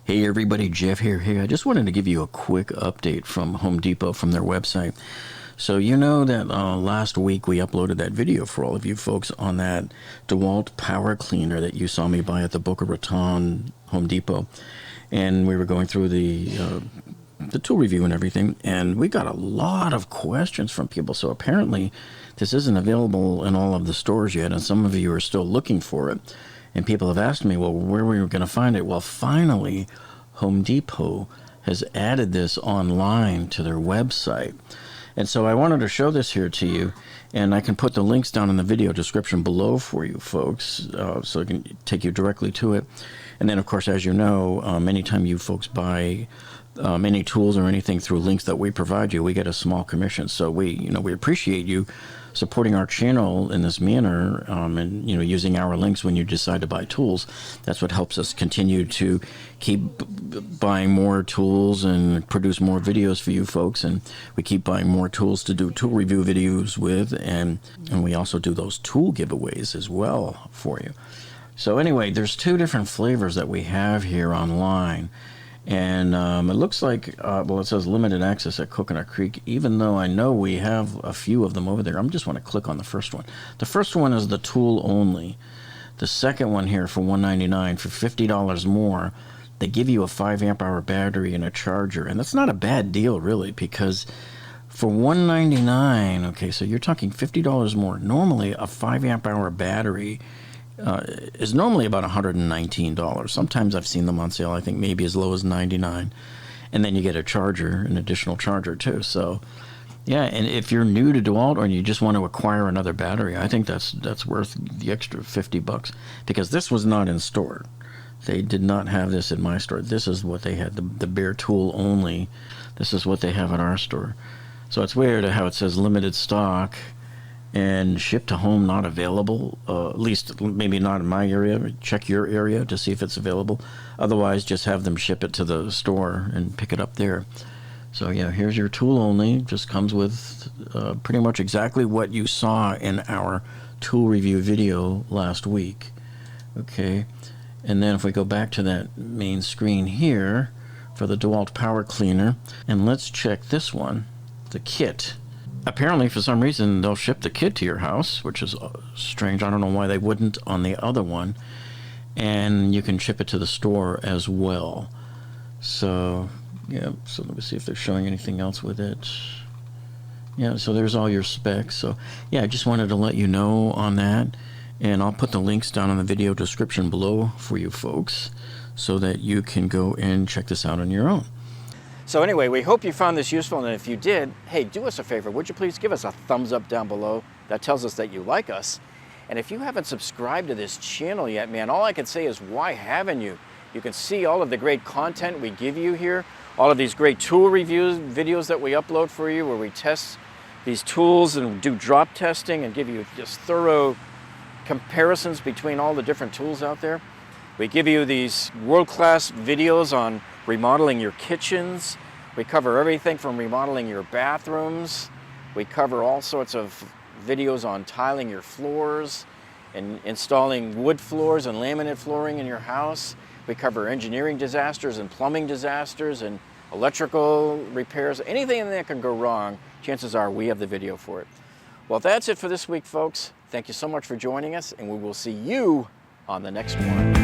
Hey everybody, Jeff here. Hey, I just wanted to give you a quick update from Home Depot from their website. So you know that last week we uploaded that video for all of you folks on that DeWlt Power Cleaner that you saw me buy at the Boca Raton Home Depot. And we were going through the tool review and everything, and we got a lot of questions from people. So apparently this isn't available in all of the stores yet, and some of you are still looking for it. And people have asked me, well, where were we going to find it? Well, finally, Home Depot has added this online to their website. And so I wanted to show this here to you, and I can put the links down in the video description below for you folks, so it can take you directly to it. And then, of course, as you know, anytime you folks buy any tools or anything through links that we provide you, we get a small commission. So we appreciate you supporting our channel in this manner, and using our links when you decide to buy tools. That's what helps us continue to keep buying more tools and produce more videos for you folks. And we keep buying more tools to do tool review videos with, and we also do those tool giveaways as well for you. So anyway, there's two different flavors that we have here online. And it looks like, well, it says limited access at Coconut Creek, even though I know we have a few of them over there. I just want to click on the first one. The first one is the tool only. The second one here for $199, for $50 more, they give you a 5 amp hour battery and a charger. And that's not a bad deal, really, because for $199, okay, so you're talking $50 more. Normally, a 5 amp hour battery is normally about $119. Sometimes I've seen them on sale, I think maybe as low as $99. And then you get a charger, an additional charger too. So yeah, and if you're new to DeWalt or you just want to acquire another battery, I think that's worth the extra $50, because this was not in store. They did not have this in my store. This is what they had, the bare tool only. This is what they have at our store. So it's weird how it says limited stock and ship to home not available, at least maybe not in my area. Check your area to see if it's available. Otherwise, just have them ship it to the store and pick it up there. So yeah, here's your tool only. Just comes with pretty much exactly what you saw in our tool review video last week. Okay, and then if we go back to that main screen here for the DeWalt Power Cleaner, and let's check this one, the kit. Apparently, for some reason, they'll ship the kit to your house, which is strange. I don't know why they wouldn't on the other one. And you can ship it to the store as well. So, yeah, so let me see if they're showing anything else with it. Yeah, so there's all your specs. So, yeah, I just wanted to let you know on that. And I'll put the links down in the video description below for you folks so that you can go and check this out on your own. So anyway, we hope you found this useful, and if you did, hey, do us a favor. Would you please give us a thumbs up down below? That tells us that you like us. And if you haven't subscribed to this channel yet, man, all I can say is, why haven't you? You can see all of the great content we give you here, all of these great tool reviews, videos that we upload for you, where we test these tools and do drop testing and give you just thorough comparisons between all the different tools out there. We give you these world-class videos on remodeling your kitchens. We cover everything from remodeling your bathrooms. We cover all sorts of videos on tiling your floors and installing wood floors and laminate flooring in your house. We cover engineering disasters and plumbing disasters and electrical repairs. Anything that can go wrong, chances are we have the video for it. Well, that's it for this week, folks. Thank you so much for joining us, and we will see you on the next one.